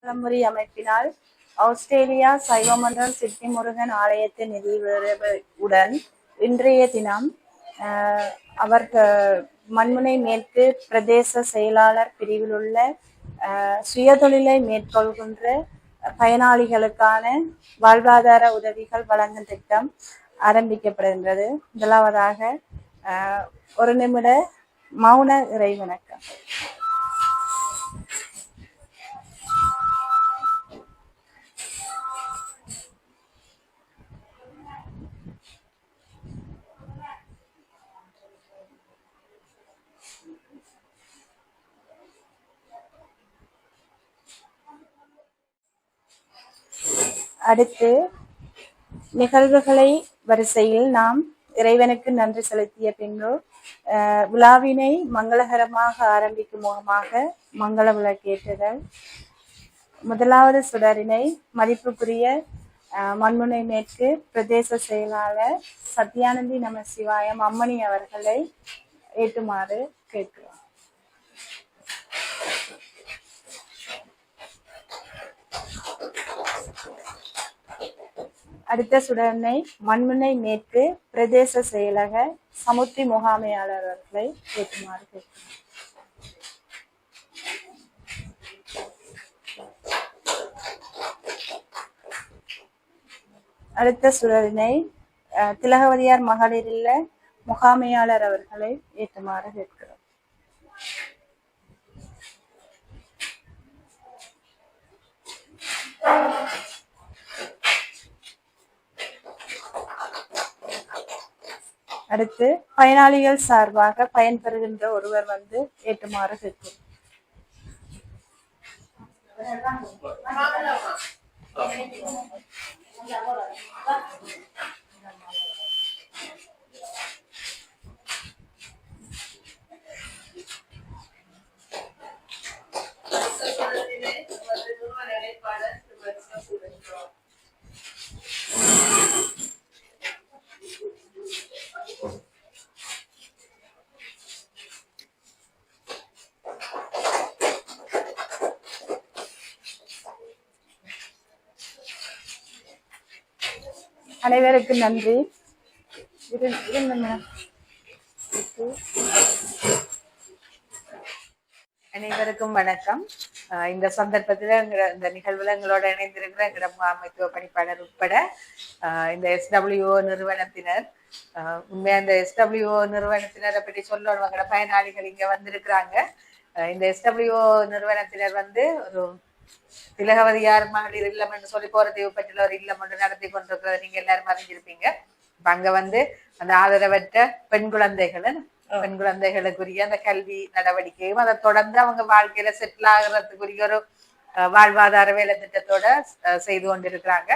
தலைமுறை அமைப்பினால் Australia சைவமன்றம் Sydney Murugan ஆலயத்தின் நிதியுதவியுடன் இன்றைய தினம் அவர் மண்முனை மேற்கு பிரதேச செயலாளர் பிரிவில் உள்ள சுயதொழிலை மேற்கொள்கின்ற பயனாளிகளுக்கான வாழ்வாதார உதவிகள் வழங்கும் திட்டம் ஆரம்பிக்கப்படுகின்றது. முதலாவதாக ஒரு நிமிட மௌன இறைவணக்கம். அடுத்து நிகழ்வுகளை வரிசையில் நாம் இறைவனுக்கு நன்றி செலுத்திய பின்பு விழாவினை மங்களகரமாக ஆரம்பிக்கும் முகமாக மங்கள விளக்கேற்றுதல். முதலாவது சுடரினை மதிப்புக்குரிய மண்முனை மேற்கு பிரதேச செயலாளர் சத்யானந்தி நம சிவாயம் அம்மணி அவர்களை ஏற்றுமாறு கேட்கிறோம். அடுத்த சுடனை மண்முனை மேற்கு பிரதேச செயலக சமுத்தி முகாமையாளர் அவர்களை ஏற்றுமாறு கேட்கிறோம். அடுத்த சுடரினை திலகவதியார் மகளிரில் முகாமையாளர் அவர்களை ஏற்றுமாறு கேட்கிறோம். அடுத்து பயனாளிகள் சார்பாக பயன்பெறுகின்ற ஒருவர் வந்து ஏற்றுமாறு கேட்கும். அனைவருக்கும் நன்றி. அனைவருக்கும் வணக்கம். இந்த சந்தர்ப்பத்தில் இந்த நிகழ்வுல எங்களோட இணைந்திருக்கிற எங்களோட முகாமைத்துவ பணிப்பாளர் உட்பட இந்த SWO நிறுவனத்தினர், உண்மையா இந்த SWO நிறுவனத்தினரை பற்றி சொல்லணும். எங்களோட பயனாளிகள் இங்க வந்திருக்கிறாங்க. இந்த SWO நிறுவனத்தினர் வந்து ஒரு திலகவதியார் மகளிர் இல்லம் என்று சொல்லி போறதை பற்றில ஒரு இல்லம் ஒன்று நடத்தி கொண்டிருக்கிறத நீங்க எல்லாரும் அறிஞ்சிருப்பீங்க. அங்க வந்து அந்த ஆதரவற்ற பெண் குழந்தைகளுக்குரிய அந்த கல்வி நடவடிக்கையும் அதை தொடர்ந்து அவங்க வாழ்க்கையில செட்டில் ஆகிறதுக்குரிய ஒரு வாழ்வாதார வேலை திட்டத்தோட செய்து கொண்டிருக்கிறாங்க.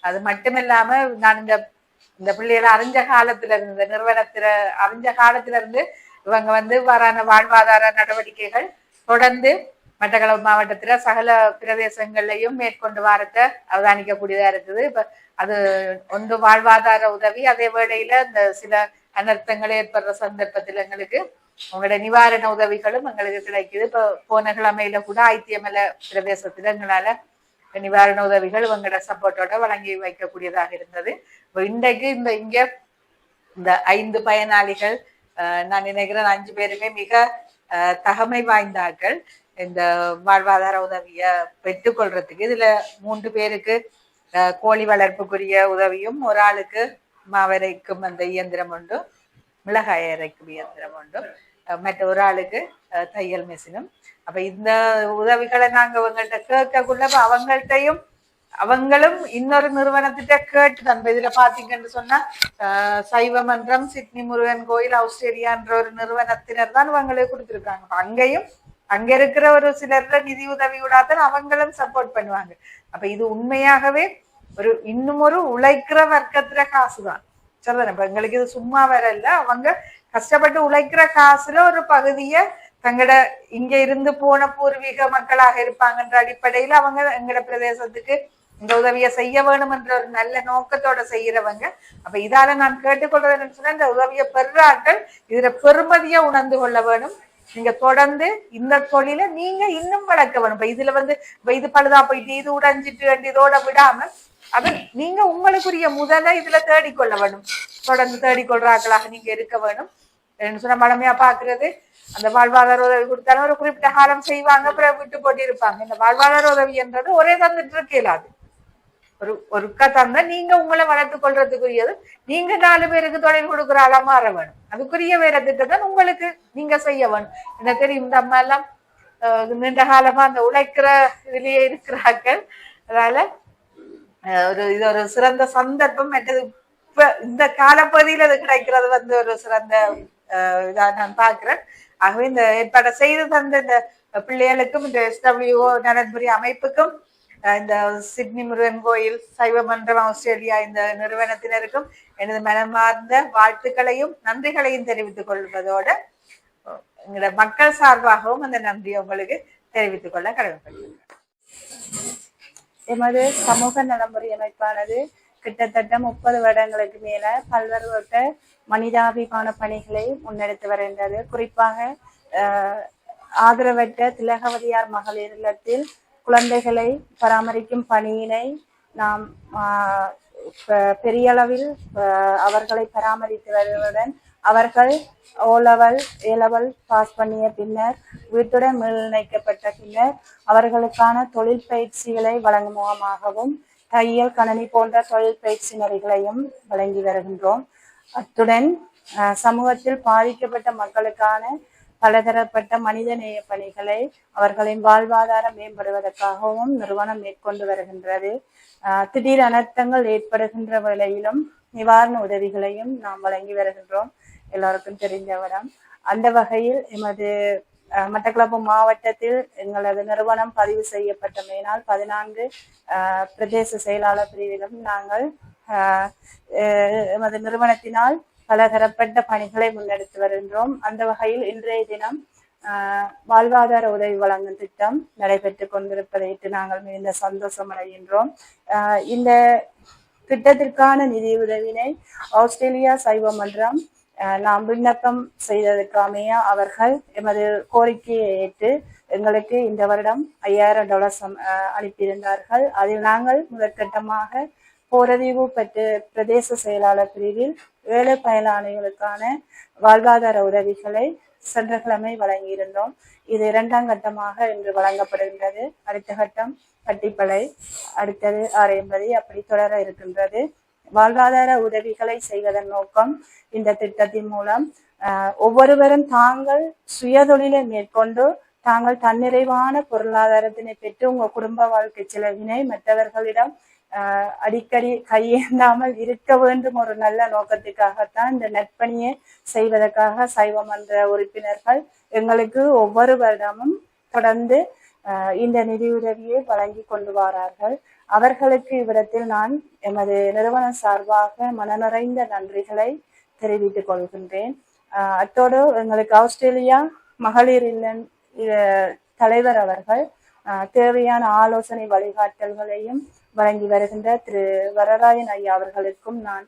அது மட்டும் இல்லாம நான் இந்த பிள்ளைகளை அறிஞ்ச காலத்துல இருந்து, இந்த நிறுவனத்துல அறிஞ்ச காலத்துல இருந்து இவங்க வந்து வரான வாழ்வாதார நடவடிக்கைகள் தொடர்ந்து மட்டக்களப்பு மாவட்டத்துல சகல பிரதேசங்கள்லையும் மேற்கொண்டு வாரத்தை அவதானிக்கக்கூடியதா இருக்குது. இப்ப அது ஒன்று வாழ்வாதார உதவி, அதே வேளையில இந்த சில அனர்த்தங்கள் ஏற்படுற சந்தர்ப்பத்தில் எங்களுக்கு உங்களோட நிவாரண உதவிகளும் எங்களுக்கு கிடைக்குது. இப்ப போன கிழமையில கூட ஐத்தியமல பிரதேசத்துல எங்களால நிவாரண உதவிகள் உங்களோட சப்போர்ட்டோட வழங்கி வைக்கக்கூடியதாக இருந்தது. இப்ப இன்றைக்கு இந்த 5 பயனாளிகள், நான் நினைக்கிறேன் 5 பேருமே மிக தகமை வாய்ந்தார்கள் இந்த வாழ்வாதார உதவிய பெற்றுக்கொள்றதுக்கு. இதுல 3 பேருக்கு கோழி வளர்ப்புக்குரிய உதவியும், ஒரு ஆளுக்கு மாவரைக்கும் அந்த இயந்திரம் உண்டு, மிளகாய் அரைக்கும் இயந்திரம் உண்டு, மற்ற ஒரு ஆளுக்கு தையல் மெஷினும். அப்ப இந்த உதவிகளை நாங்க அவங்கள்ட்ட கேட்கக்குள்ள அவங்களும் இன்னொரு நிறுவனத்திட்ட கேட்டு தான். இதுல பாத்தீங்கன்னு சொன்னா சைவமன்றம் சிட்னி முருகன் கோயில் ஆஸ்திரேலியான்ற ஒரு நிறுவனத்தினர் தான் அவங்களுக்கு கொடுத்துருக்காங்க. அங்கேயும் அங்க இருக்கிற ஒரு சிலர்ல நிதி உதவியோடாதான் அவங்களும் சப்போர்ட் பண்ணுவாங்க. அப்ப இது உண்மையாகவே இன்னும் ஒரு உழைக்கிற வர்க்கத்துல காசுதான் சொல்றேன். இப்ப எங்களுக்கு இது சும்மா வரல, அவங்க கஷ்டப்பட்டு உழைக்கிற காசுல ஒரு பகுதிய தங்கட இங்க இருந்து போன பூர்வீக மக்களாக இருப்பாங்கன்ற அடிப்படையில அவங்க எங்கட பிரதேசத்துக்கு இந்த உதவியை செய்ய வேணும் என்ற ஒரு நல்ல நோக்கத்தோட செய்யறவங்க. அப்ப இதால நான் கேட்டுக்கொள்றதுன்னு சொன்னா, இந்த உதவியை பெறார்கள் இதுல பெருமதியா உணர்ந்து கொள்ள வேணும். நீங்க தொடர்ந்து இந்த தொழில நீங்க இன்னும் வளர்க்க வேணும். இப்ப இதுல இப்ப இது பழுதா போயிட்டு இது உடைஞ்சிட்டு இதோட விடாம அது நீங்க உங்களுக்குரிய முதல்ல இதுல தேடிக்கொள்ள வேணும். தொடர்ந்து தேடிக்கொள்றாக்களாக நீங்க இருக்க வேணும். சொன்ன மடமையா பாக்குறது அந்த வாழ்வாதார உதவி கொடுத்தாலும் ஒரு குறிப்பிட்ட காலம் செய்வாங்க, அப்புறம் விட்டு போட்டு இருப்பாங்க. இந்த வாழ்வாதார உதவி என்றது ஒரே தந்துட்டு இருக்கலாது. ஒருக்கா தந்தா நீங்க உங்களை வளர்த்துக் கொள்றதுக்குரியது நீங்க 4 பேருக்கு தொழில் கொடுக்குற ஆளா மாற வேணும். அதுக்குரிய வேலை திட்டத்தை உங்களுக்கு நீங்க செய்ய வேணும். என்ன தெரியும், இந்த அம்மா எல்லாம் நீண்ட காலமா அந்த உழைக்கிற இதுலயே இருக்கிறார்கள். அதனால இது ஒரு சிறந்த சந்தர்ப்பம். மற்றது இப்ப இந்த காலப்பகுதியில் அது கிடைக்கிறது ஒரு சிறந்த இதா நான் பார்க்கிறேன். ஆகவே இந்த ஏற்பாடை செய்து தந்த இந்த பிள்ளைகளுக்கும் இந்த SWO நலன்புரி அமைப்புக்கும் இந்த சிட்னி முருகன் கோயில் சைவ மன்றம் ஆஸ்திரேலியா இந்த நிறுவனத்தினருக்கும் எனது மனமார்ந்த வாழ்த்துக்களையும் நன்றிகளையும் தெரிவித்துக் கொள்வதோடு எங்களோட மக்கள் சார்பாகவும் அந்த நன்றியை உங்களுக்கு தெரிவித்துக் கொள்ள கடமைப்பட்டிருக்கிறேன். எமது சமூக நலமுறை அமைப்பானது கிட்டத்தட்ட 30 வருடங்களுக்கு மேல பல்வேறுபட்ட மனிதாபிமான பணிகளை முன்னெடுத்து வருகின்றது. குறிப்பாக ஆதரவற்ற திலகவதியார் மகளிர் இல்லத்தில் குழந்தைகளை பராமரிக்கும் பணியினை நாம் பெரிய அளவில் அவர்களை பராமரித்து வருவதுடன் அவர்கள் A-level பாஸ் பண்ணிய பின்னர் வீட்டுடன் மீளிணைக்கப்பட்ட பின்னர் அவர்களுக்கான தொழில் பயிற்சிகளை வழங்கும் முகமாகவும் தையல், கணனி போன்ற தொழில் பயிற்சி நெறிகளையும் வழங்கி வருகின்றோம். அத்துடன் சமூகத்தில் பாதிக்கப்பட்ட மக்களுக்கான பலதரப்பட்ட மனிதநேய பணிகளை அவர்களின் வாழ்வாதாரம் மேம்படுவதற்காகவும் நிறுவனம் மேற்கொண்டு வருகின்றது. திடீர் அனர்த்தங்கள் ஏற்படுகின்ற வேளையிலும் நிவாரண உதவிகளையும் நாம் வழங்கி வருகின்றோம். எல்லாருக்கும் தெரிந்தவரம். அந்த வகையில் எமது மட்டக்களப்பு மாவட்டத்தில் எங்களது நிறுவனம் பதிவு செய்யப்பட்டமையினால் 14 பிரதேச செயலாளர் பிரிவிலும் நாங்கள் எமது நிறுவனத்தினால் பலதரப்பட்ட பணிகளை முன்னெடுத்து வருகின்றோம். அந்த வகையில் இன்றைய தினம் வாழ்வாதார உதவி வழங்கும் திட்டம் நடைபெற்று கொண்டிருப்பதையிட்டு நாங்கள் மிகுந்த சந்தோஷம் அடைகின்றோம். இந்த திட்டத்திற்கான நிதி உதவினை ஆஸ்திரேலியா சைவ மன்றம் நாம் விண்ணப்பம் செய்ததற்கு அமைய அவர்கள் எமது கோரிக்கையை ஏற்று எங்களுக்கு இந்த வருடம் $5000 அனுப்பியிருந்தார்கள். அதில் நாங்கள் முதற்கட்டமாக போரதீவு பெற்று பிரதேச செயலாளர் பிரிவில் 7 பயனாளிகளுக்கான வாழ்வாதார உதவிகளை சென்ற கிழமை வழங்கியிருந்தோம். இது 2ஆம் கட்டமாக இன்று வழங்கப்படுகின்றது. அடுத்த கட்டம் பட்டிப்பளை, அடுத்தது ஆரையம்பதி, அப்படி தொடர இருக்கின்றது. வாழ்வாதார உதவிகளை செய்வதன் நோக்கம் இந்த திட்டத்தின் மூலம் ஒவ்வொருவரும் தாங்கள் சுயதொழிலை மேற்கொண்டு தாங்கள் தன்னிறைவான பொருளாதாரத்தினை பெற்று உங்க குடும்ப வாழ்க்கை செலவினை மற்றவர்களிடம் அடிக்கடி கையேந்தாமல் இருக்க வேண்டும் ஒரு நல்ல நோக்கத்துக்காகத்தான் இந்த நற்பணியை செய்வதற்காக சைவ மன்ற உறுப்பினர்கள் எங்களுக்கு ஒவ்வொரு வருடமும் தொடர்ந்து இந்த நிதியுதவியை வழங்கி கொண்டு வரார்கள். அவர்களுக்கு இவ்விடத்தில் நான் எமது நிறுவனம் சார்பாக மனநிறைந்த நன்றிகளை தெரிவித்துக் கொள்கின்றேன். அத்தோடு எங்களுக்கு ஆஸ்திரேலியா மகளிர் தலைவர் அவர்கள் தேவையான ஆலோசனை வழிகாட்டல்களையும் வழங்கி வருகின்ற திரு வரராயன் ஐயா அவர்களுக்கும் நான்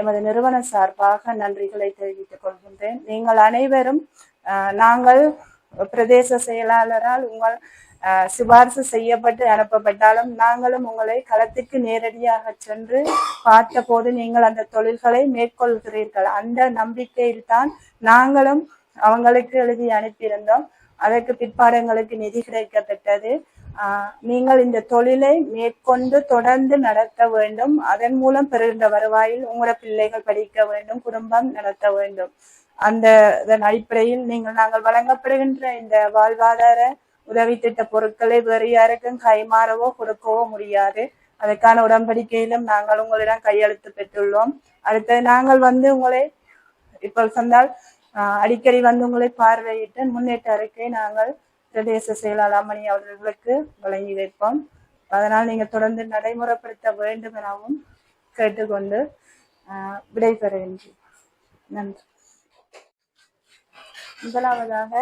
எமது நிறுவன சார்பாக நன்றிகளை தெரிவித்துக் கொள்கின்றேன். நீங்கள் அனைவரும் நாங்கள் பிரதேச செயலாளரால் உங்கள் சிபாரிசு செய்யப்பட்டு அனுப்பப்பட்டாலும் நாங்களும் உங்களை களத்துக்கு நேரடியாக சென்று பார்த்த போது நீங்கள் அந்த தொழில்களை மேற்கொள்கிறீர்கள். அந்த நம்பிக்கையில் தான் நாங்களும் அவங்களுக்கு எழுதி அனுப்பியிருந்தோம். அதற்கு பிற்பாடு எங்களுக்கு நிதி கிடைக்கப்பட்டது. நீங்கள் இந்த தொழிலை மேற்கொண்டு தொடர்ந்து நடத்த வேண்டும். அதன் மூலம் பெறுகின்ற வருவாயில் உங்களோட பிள்ளைகள் படிக்க வேண்டும், குடும்பம் நடத்த வேண்டும். அதன் அடிப்படையில் நாங்கள் வழங்கப்படுகின்ற இந்த வாழ்வாதார உதவி திட்ட பொருட்களை வேறு யாருக்கும் கைமாறவோ கொடுக்கவோ முடியாது. அதற்கான உடன்படிக்கையிலும் நாங்கள் உங்களிடம் கையெழுத்து பெற்றுள்ளோம். அடுத்து நாங்கள் உங்களை இப்போ சொன்னால் அடிக்கடி உங்களை பார்வையிட்டு முன்னேற்ற அறிக்கை நாங்கள் பிரதேச செயலாளர் அம்மணி அவர்களுக்கு வழங்கி வைப்போம். அதனால் நீங்கள் தொடர்ந்து நடைமுறைப்படுத்த வேண்டும் எனவும் கேட்டுக்கொண்டு விடைபெறுகின்றேன். நன்றி. முதலாவதாக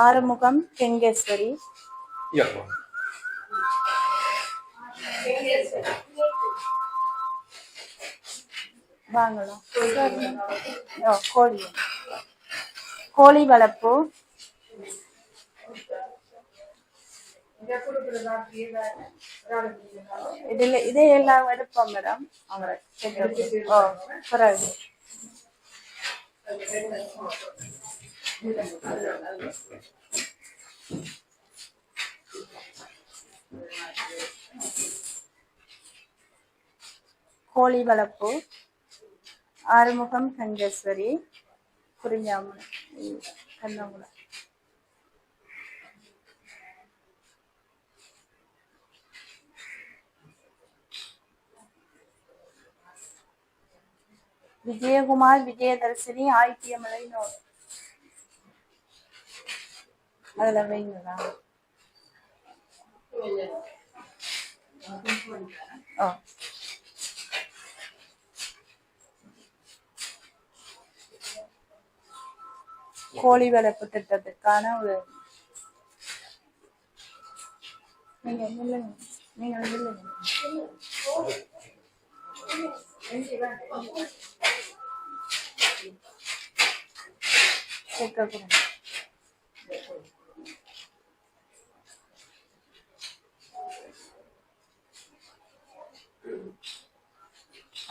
ஆறுமுகம் கெங்கேஸ்வரி. வாங்கலாம். கோழி வளர்ப்பு இதுல இதே எல்லாம் எடுப்போம் மேடம். அவரை பிறகு கோழி வளர்ப்பு, ஆறுமுகம் கங்கேஸ்வரி, குறிஞ்சாமலை, கண்ணங்குளம். விஜயகுமார், விஜயதர்சினி, ஆயித்தியமலை நோய். அதுல வைங்களா? கோழி வளர்ப்பு திட்டத்துக்கான ஒரு நீங்க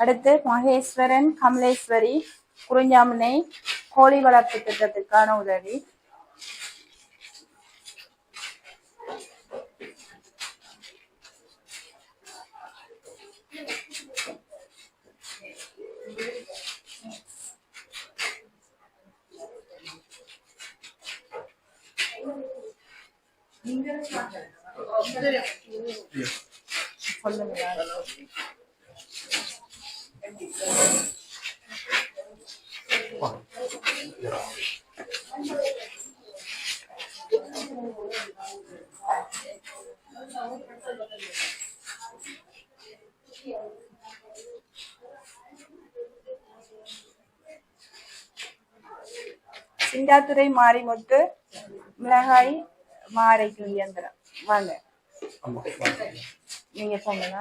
அடுத்து மகேஸ்வரன், கமலேஸ்வரி, குறிஞ்சாமனை, கோழி வளர்ப்பு திட்டத்துக்கான உதவி. சிந்தாத்துறை மாரிமுத்து, மிளகாய் மாரைக்கும் இயந்திரம். வாங்க நீங்க சொன்னீங்க.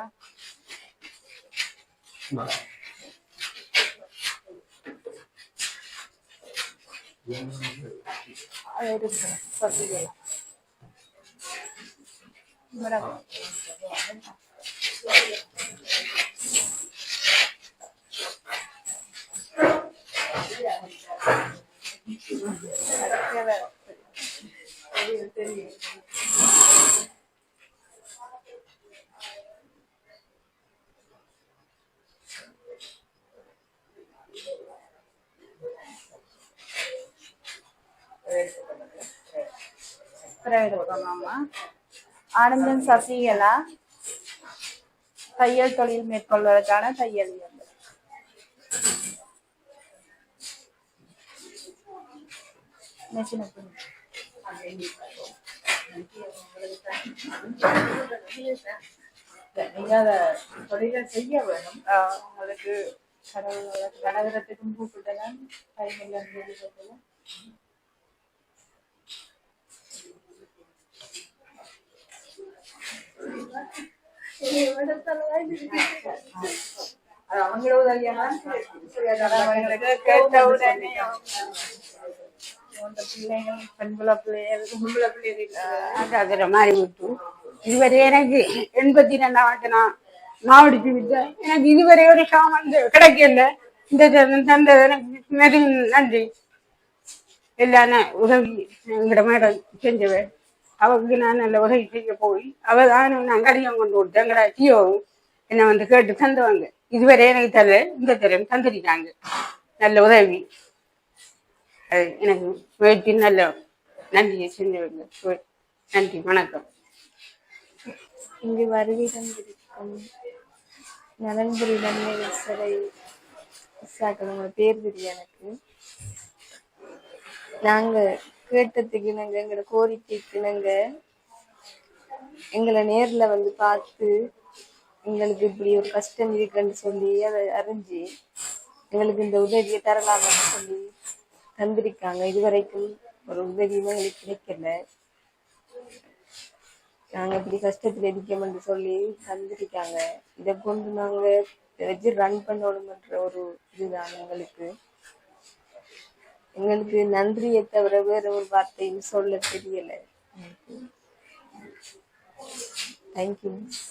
ஆனந்தன் சசிகலா, தையல் தொழில் மேற்கொள்வதற்கான தையல் இயந்திரம். நீங்க அத தொழிலை செய்ய வேணும். உங்களுக்கு கடகரத்துக்கும் கூப்பிட்டலாம் டைம் இல்லை. அவங்களோட உதவியான கேட்ட உடனே பிள்ளைகள் பெண்புல பிள்ளைகள் மாதிரி விட்டு இதுவரை எனக்கு 82 ஆண்டு நான் மாவடிச்சு விட்டேன். எனக்கு இதுவரை ஒரு சாமான் கிடைக்கல. இந்த தந்த எனக்கு நன்றி. எல்லான உதவி எங்கட மேடம் செஞ்சவன் அவருக்கு நான் நல்ல உதவி செய்ய போய் அவதான் நான் கடிதம் கொண்டு கொடுத்தேன். எங்கடா டியோவும் என்னை வந்து கேட்டு தந்துவாங்க. இதுவரை எனக்கு தரல, இந்த தரம் தந்துருக்காங்க. நல்ல உதவி. அது எனக்கு முயற்சி நல்ல நன்றியை செஞ்சவங்க. நன்றி, வணக்கம். இங்கு வருகை தந்திருக்கும் நலன்புரி நன்மை சிறை பேர் தெரியும் எனக்கு. நாங்க கேட்டதுக்கு நாங்க எங்களோட கோரிக்கைக்கு நாங்க எங்களை நேர்ல வந்து பார்த்து எங்களுக்கு இப்படி ஒரு கஷ்டம் இருக்குன்னு சொல்லி அதை அறிஞ்சு எங்களுக்கு இந்த உதவியை தரலாம்னு சொல்லி தந்திருக்காங்க. இதுவரைக்கும் ஒரு உதவியுமே எங்களுக்கு கிடைக்கல. நாங்க இப்படி கஷ்டத்துல இருக்கோம்னு சொல்லி தந்திருக்காங்க. இதை கொண்டு நாங்க வச்சு ரன் பண்ணணும்ன்ற ஒரு இதுதான் எங்களுக்கு. எங்களுக்கு நன்றியை தவிர வேற ஒரு வார்த்தையும் சொல்ல தெரியல. Thank you miss.